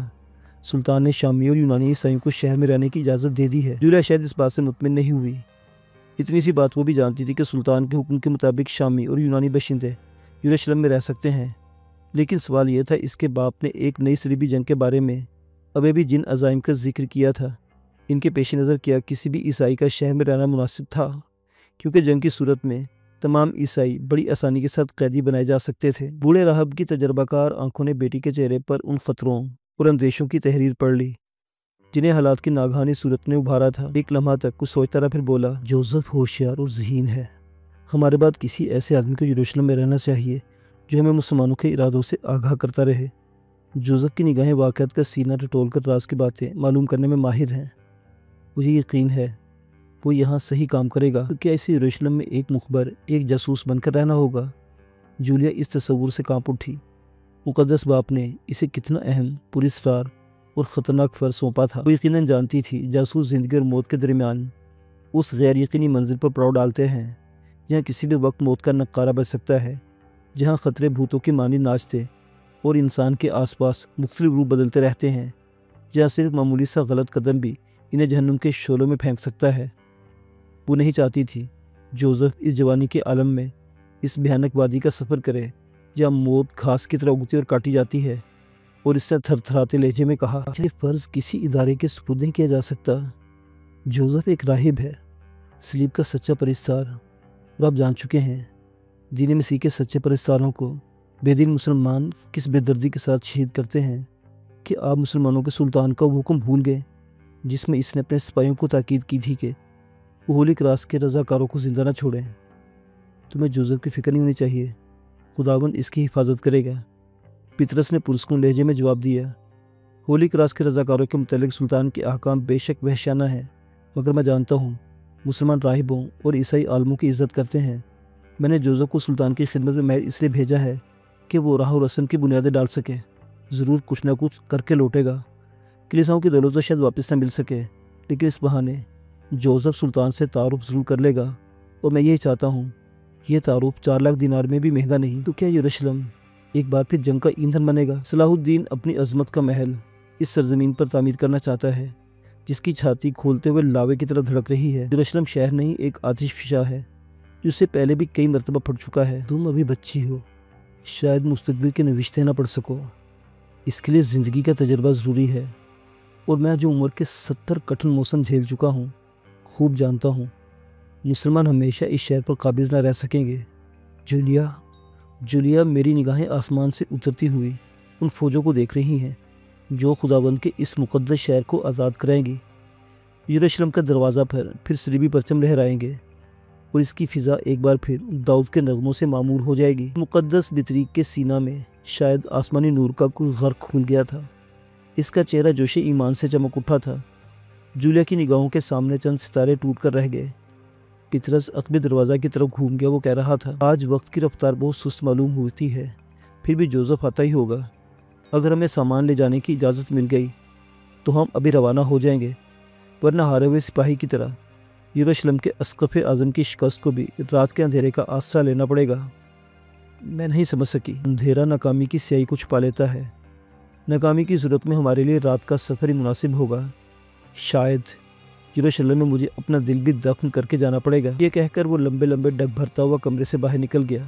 سلطان نے شامی اور یونانی عیسائیوں کو شہر میں رہنے کی اجازت دے دی ہے۔ جولیا شاید اس بات سے مطمئن نہیں ہوئی۔ اتنی سی بات وہ بھی جانتی تھی کہ سلطان کے حکم کے مطابق شامی اور یونانی باشندے یروشلم میں رہ سکتے ہیں، لیکن سوال یہ تھا اس کے باپ نے ایک نئی صلیبی جنگ کے بارے میں ابھی بھی جن عزائم کا ذکر کیا تھا، ان کے پیش نظر کیا کسی بھی عیسائی کا شہر میں رہنا مناسب تھا؟ کیونکہ جنگ کی صورت میں تمام عیسائی بڑی آسانی کے ساتھ قیدی بنائے جا سکتے تھے۔ بوڑھے راہب کی تجربہ کار آنکھوں نے بیٹی کے چہرے پر ان خطروں اور اندیشوں کی تحریر پڑھ لی جنہیں حالات کی ناگہانی صورت نے ابھارا تھا۔ ایک لمحہ تک کچھ سوچتا رہا، پھر بولا، جوزف ہوشیار اور ذہین ہے۔ ہمارے بعد کسی ایسے آدمی کو یروشلم میں رہنا چاہیے جو ہمیں مسلمانوں کے ارادوں سے آگاہ کرتا رہے۔ جوزف کی نگاہیں واقعات کا سینہ ٹٹول کر راز کی باتیں معلوم کرنے میں ماہر ہیں۔ مجھے یقین ہے وہ یہاں صحیح کام کرے گا۔ تو کیا اسے یروشلم میں ایک مخبر، ایک جاسوس بن کر رہنا ہوگا؟ جولیا اس تصور سے کانپ اٹھی۔ مقدس باپ نے اسے کتنا اہم، پراسرار اور خطرناک فرض سونپا تھا۔ وہ یقیناً جانتی تھی جاسوس زندگی اور موت کے درمیان اس غیر یقینی منزل پر پڑاؤ ڈالتے ہیں جہاں کسی بھی وقت موت کا نقارہ بج سکتا ہے، جہاں خطرے بھوتوں کی مانند ناچتے اور انسان کے آس پاس مختلف روپ بدلتے رہتے ہیں، جہاں صرف معمولی سا غلط قدم بھی انہیں جہنم کے شعلوں میں پھینک سکتا ہے۔ وہ نہیں چاہتی تھی جوزف اس جوانی کے عالم میں اس بھیانک وادی کا سفر کرے جہاں موت گھاس کی طرح اگتی اور کاٹی جاتی ہے، اور اس سے تھر تھراتے لہجے میں کہا، یہ فرض کسی ادارے کے سپرد نہیں کیا جا سکتا۔ جوزف ایک راہب ہے، سلیب کا سچا پرستار، اور آپ جان چکے ہیں دین مسیح کے سچے پرستاروں کو بے دین مسلمان کس بے دردی کے ساتھ شہید کرتے ہیں کہ آپ مسلمانوں کے سلطان کا وہ حکم بھول گئے جس میں اس نے اپنے سپاہیوں کو تاکید کی تھی کہ وہ ہولی کراس کے رضاکاروں کو زندہ نہ چھوڑیں۔ تمہیں جوزف کی فکر نہیں ہونی چاہیے، خداوند اس کی حفاظت کرے گا، پطرس نے پرسکون لہجے میں جواب دیا۔ ہولی کراس کے رضاکاروں کے متعلق سلطان کے احکام بے شک وحشیانہ ہیں، مگر میں جانتا ہوں مسلمان راہبوں اور عیسائی عالموں کی عزت کرتے ہیں۔ میں نے جوزف کو سلطان کی خدمت میں اس لیے بھیجا ہے کہ وہ راہ و رسم کی بنیادیں ڈال سکے، ضرور کچھ نہ کچھ کر کے لوٹے گا۔ کلیساؤں کی دولت شاید واپس نہ مل سکے، لیکن اس بہانے جوزف سلطان سے تعارف ضرور کر لے گا، اور میں یہی چاہتا ہوں یہ تعارف 4 لاکھ دینار میں بھی مہنگا نہیں۔ تو کیا یروشلم ایک بار پھر جنگ کا ایندھن بنے گا؟ صلاح الدین اپنی عظمت کا محل اس سرزمین پر تعمیر کرنا چاہتا ہے جس کی چھاتی کھولتے ہوئے لاوے کی طرح دھڑک رہی ہے۔ یروشلم شہر نہیں، ایک آتش فشاں ہے جو اس سے پہلے بھی کئی مرتبہ پھٹ چکا ہے۔ تم ابھی بچی ہو، شاید مستقبل کے نوشتے نہ پڑھ سکو، اس کے لیے زندگی کا تجربہ ضروری ہے، اور میں جو عمر کے 70 کٹھن موسم جھیل چکا ہوں خوب جانتا ہوں مسلمان ہمیشہ اس شہر پر قابض نہ رہ سکیں گے۔ جولیا میری نگاہیں آسمان سے اترتی ہوئی ان فوجوں کو دیکھ رہی ہیں جو خداوند کے اس مقدس شہر کو آزاد کرائیں گی۔ یروشلم کا دروازہ پر پھر صلیبی پرچم لہرائیں گے، اور اس کی فضا ایک بار پھر داؤد کے نغموں سے معمور ہو جائے گی۔ مقدس بطریق کے سینہ میں شاید آسمانی نور کا کوئی غرق کھل گیا تھا، اس کا چہرہ جوش ایمان سے چمک اٹھا تھا۔ جولیا کی نگاہوں کے سامنے چند ستارے ٹوٹ کر رہ گئے۔ پطرس عقب دروازہ کی طرف گھوم گیا۔ وہ کہہ رہا تھا، آج وقت کی رفتار بہت سست معلوم ہوتی ہے، پھر بھی جوزف آتا ہی ہوگا۔ اگر ہمیں سامان لے جانے کی اجازت مل گئی تو ہم ابھی روانہ ہو جائیں گے، ورنہ ہارے ہوئے سپاہی کی طرح یروشلم کے اسقف اعظم کی شکست کو بھی رات کے اندھیرے کا آسرا لینا پڑے گا۔ میں نہیں سمجھ سکی۔ اندھیرا ناکامی کی سیاہی کو چھپا لیتا ہے، ناکامی کی صورت میں ہمارے لیے رات کا سفر ہی مناسب ہوگا۔ شاید یروشلم میں مجھے اپنا دل بھی دفن کر کے جانا پڑے گا۔ یہ کہہ کر وہ لمبے لمبے ڈگ بھرتا ہوا کمرے سے باہر نکل گیا۔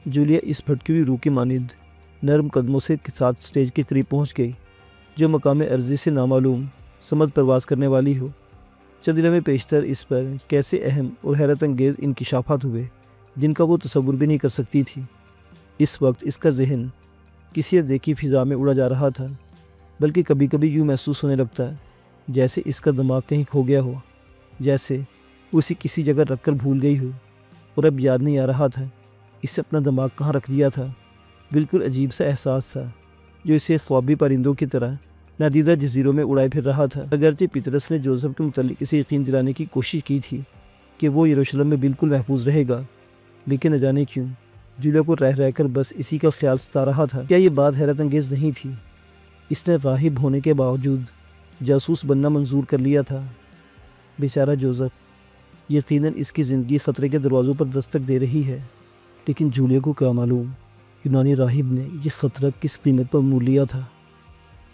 جولیا اس بھٹکی ہوئی روح کی مانند نرم قدموں سے ساتھ سٹیج کے قریب پہنچ گئی جو مقام ارضی سے نامعلوم سمت پرواز کرنے والی ہو۔ چند لمحے پیشتر اس پر کیسے اہم اور حیرت انگیز انکشافات ہوئے جن کا وہ تصور بھی نہیں کر سکتی تھی۔ اس وقت اس کا ذہن کسی اندیکھی فضا میں اڑا جا رہا تھا، بلکہ کبھی کبھی یوں محسوس ہونے لگتا جیسے اس کا دماغ کہیں کھو گیا ہو، جیسے وہ اسے کسی جگہ رکھ کر بھول گئی ہو اور اب یاد نہیں آ رہا تھا اسے اپنا دماغ کہاں رکھ دیا تھا۔ بالکل عجیب سا احساس تھا جو اسے خوابی پرندوں کی طرح نادیدہ جزیروں میں اڑائے پھر رہا تھا۔ اگرچہ پطرس نے جوزف کے متعلق اسے یقین دلانے کی کوشش کی تھی کہ وہ یروشلم میں بالکل محفوظ رہے گا، لیکن نہ جانے کیوں جولیا کو رہ کر بس اسی کا خیال ستا رہا تھا۔ کیا یہ بات حیرت انگیز نہیں تھی؟ اس نے راہب ہونے کے باوجود جاسوس بننا منظور کر لیا تھا۔ بیچارہ جوزف، یقیناً اس کی زندگی خطرے کے دروازوں پر دستک دے رہی ہے، لیکن جولیا کو کیا معلوم یونانی راہب نے یہ خطرہ کس قیمت پر مول لیا تھا۔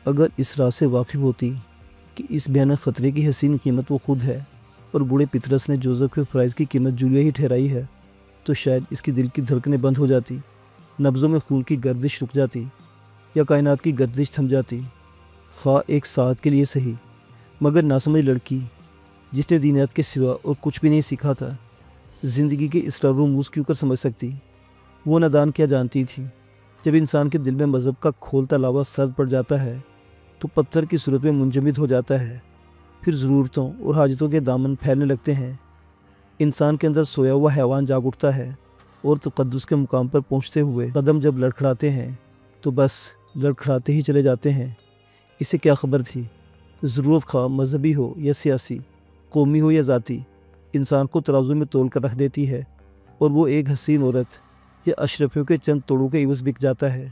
اگر اس راز سے واقف ہوتی کہ اس بھیانک خطرے کی حسین قیمت وہ خود ہے اور بوڑھے پطرس نے جوزف کے فرائض کی قیمت جولیا ہی ٹھہرائی ہے، تو شاید اس کی دل کی دھڑکنیں بند ہو جاتی، نبضوں میں خون کی گردش رک جاتی، یا کائنات کی گردش تھم جاتی، خواہ ایک ساعت کے لیے صحیح۔ مگر ناسمجھ لڑکی جس نے دینیات کے سوا اور کچھ بھی نہیں سیکھا تھا، زندگی کے اس رموز موز کیوں کر سمجھ سکتی؟ وہ نادان کیا جانتی تھی؟ جب انسان کے دل میں مذہب کا کھولتا لاوا سرد پڑ جاتا ہے تو پتھر کی صورت میں منجمد ہو جاتا ہے، پھر ضرورتوں اور حاجتوں کے دامن پھیلنے لگتے ہیں۔ انسان کے اندر سویا ہوا حیوان جاگ اٹھتا ہے، اور تقدس کے مقام پر پہنچتے ہوئے قدم جب لڑکھڑاتے ہیں تو بس لڑکھڑاتے ہی چلے جاتے ہیں۔ اسے کیا خبر تھی؟ ضرورت خواہ مذہبی ہو یا سیاسی، قومی ہو یا ذاتی، انسان کو ترازو میں تول کر رکھ دیتی ہے، اور وہ ایک حسین عورت یا اشرفیوں کے چند توڑوں کے عوض بک جاتا ہے۔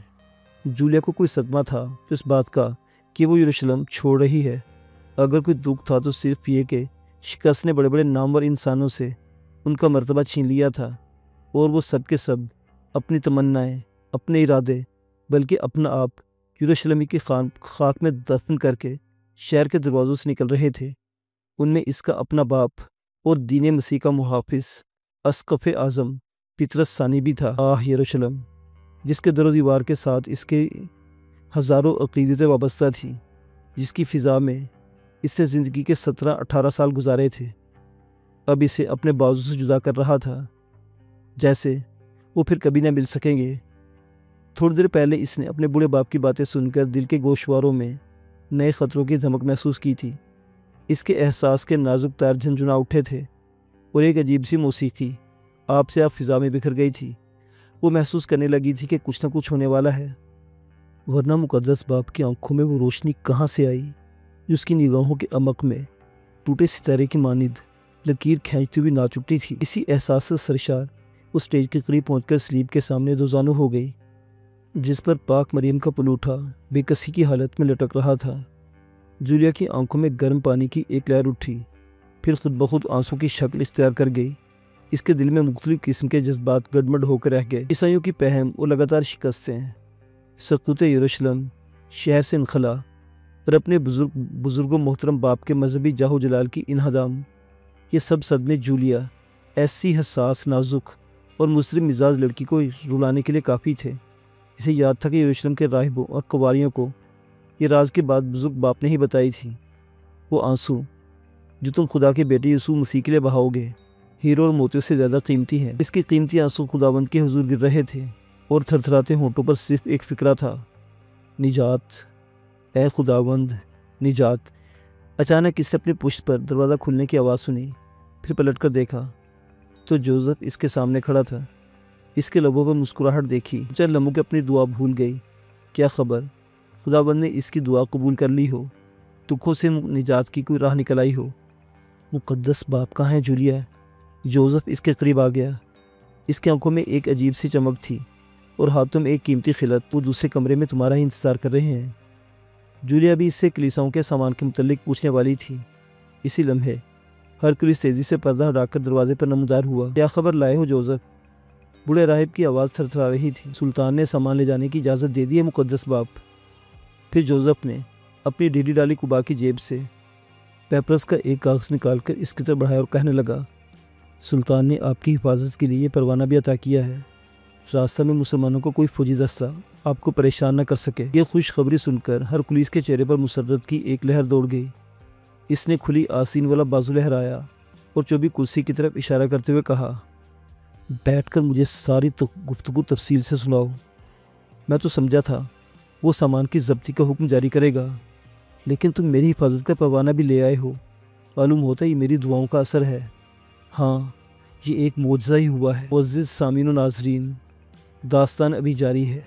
جولیا کو کوئی صدمہ تھا اس بات کا کہ وہ یروشلم چھوڑ رہی ہے۔ اگر کوئی دکھ تھا تو صرف یہ کہ شکست نے بڑے بڑے نامور انسانوں سے ان کا مرتبہ چھین لیا تھا، اور وہ سب کے سب اپنی تمنائیں، اپنے ارادے، بلکہ اپنا آپ یروشلمی کی خاک میں دفن کر کے شہر کے دروازوں سے نکل رہے تھے۔ ان میں اس کا اپنا باپ اور دین مسیح کا محافظ اسقف اعظم پطرس ثانی بھی تھا۔ آہ یروشلم، جس کے در و دیوار کے ساتھ اس کے ہزاروں عقیدتیں وابستہ تھیں، جس کی فضا میں اس نے زندگی کے 17-18 سال گزارے تھے، اب اسے اپنے بازو سے جدا کر رہا تھا، جیسے وہ پھر کبھی نہ مل سکیں گے۔ تھوڑی دیر پہلے اس نے اپنے بوڑھے باپ کی باتیں سن کر دل کے گوشواروں میں نئے خطروں کی دھمک محسوس کی تھی۔ اس کے احساس کے نازک تار جھنجھنا اٹھے تھے، اور ایک عجیب سی موسیقی آپ سے آپ فضا میں بکھر گئی تھی۔ وہ محسوس کرنے لگی تھی کہ کچھ نہ کچھ ہونے والا ہے، ورنہ مقدس باپ کی آنکھوں میں وہ روشنی کہاں سے آئی جو اس کی نگاہوں کے عمق میں ٹوٹے ستارے کی مانند لکیر کھینچتی ہوئی ناچ اٹھی تھی۔ اسی احساس سے سرشار وہ اسٹیج کے قریب پہنچ کر سلیب کے سامنے دوزانو ہو گئی، جس پر پاک مریم کا پلوٹھا بے کسی کی حالت میں لٹک رہا تھا۔ جولیا کی آنکھوں میں گرم پانی کی ایک لہر اٹھی، پھر خود بخود آنسوں کی شکل اختیار کر گئی۔ اس کے دل میں مختلف قسم کے جذبات گڈمڈ ہو کر رہ گئے، عیسائیوں کی پہم اور لگاتار شکستیں، سقوط یروشلم، شہر سے انخلا، اور اپنے بزرگ و محترم باپ کے مذہبی جاہ و جلال کی انہدام۔ یہ سب صدمے جولیا، ایسی حساس، نازک اور مضطرب مزاج لڑکی کو رلانے کے لیے کافی تھے۔ اسے یاد تھا کہ یروشلم کے راہبوں اور قواریوں کو یہ راز کی بات بزرگ باپ نے ہی بتائی تھی۔ وہ آنسو جو تم خدا کے بیٹے یسوع مسیح کے لیے بہاؤ گے، ہیروں اور موتیوں سے زیادہ قیمتی ہے۔ اس کے قیمتی آنسو خداوند کے حضور گر رہے تھے، اور تھرتھراتے ہونٹوں پر صرف ایک فکرہ تھا، نجات، اے خداوند، نجات۔ اچانک اس نے اپنی پشت پر دروازہ کھلنے کی آواز سنی، پھر پلٹ کر دیکھا تو جوزف اس کے سامنے کھڑا تھا۔ اس کے لبوں پر مسکراہٹ دیکھی، چند لمحوں کے اپنی دعا بھول گئی۔ کیا خبر خداوند نے اس کی دعا قبول کر لی ہو، دکھوں سے نجات کی کوئی راہ نکل آئی ہو۔ مقدس باپ کہاں ہے جولیا؟ جوزف اس کے قریب آ گیا۔ اس کی آنکھوں میں ایک عجیب سی چمک تھی، اور ہاتھوں میں ایک قیمتی خلعت۔ وہ دوسرے کمرے میں تمہارا ہی انتظار کر رہے ہیں۔ جولیا بھی اس سے کلیساؤں کے سامان کے متعلق پوچھنے والی تھی۔ اسی لمحے ہرکلیس تیزی سے پردہ ہٹا کر دروازے پر نمودار ہوا۔ کیا خبر لائے ہو جوزف؟ بوڑھے راہب کی آواز تھرتھرا رہی تھی۔ سلطان نے سامان لے جانے کی اجازت دے دی ہے مقدس باپ۔ پھر جوزف نے اپنی ڈھیلی ڈالی قبا کی جیب سے پیپرس کا ایک کاغذ نکال کر اس کی طرف بڑھایا اور کہنے لگا، سلطان نے آپ کی حفاظت کے لیے یہ پروانہ بھی عطا کیا ہے، راستہ میں مسلمانوں کو کوئی فوجی دستہ آپ کو پریشان نہ کر سکے۔ یہ خوشخبری سن کر ہرکلیس کے چہرے پر مسرت کی ایک لہر دوڑ گئی۔ اس نے کھلی آستین والا بازو لہرایا اور چوبی کرسی کی طرف اشارہ کرتے ہوئے کہا، بیٹھ کر مجھے ساری گفتگو تفصیل سے سناؤ۔ میں تو سمجھا تھا وہ سامان کی ضبطی کا حکم جاری کرے گا، لیکن تم میری حفاظت کا پروانہ بھی لے آئے ہو۔ معلوم ہوتا ہے یہ میری دعاؤں کا اثر ہے۔ ہاں، یہ ایک معجزہ ہی ہوا ہے۔ معزز سامعین و ناظرین، داستان ابھی جاری ہے۔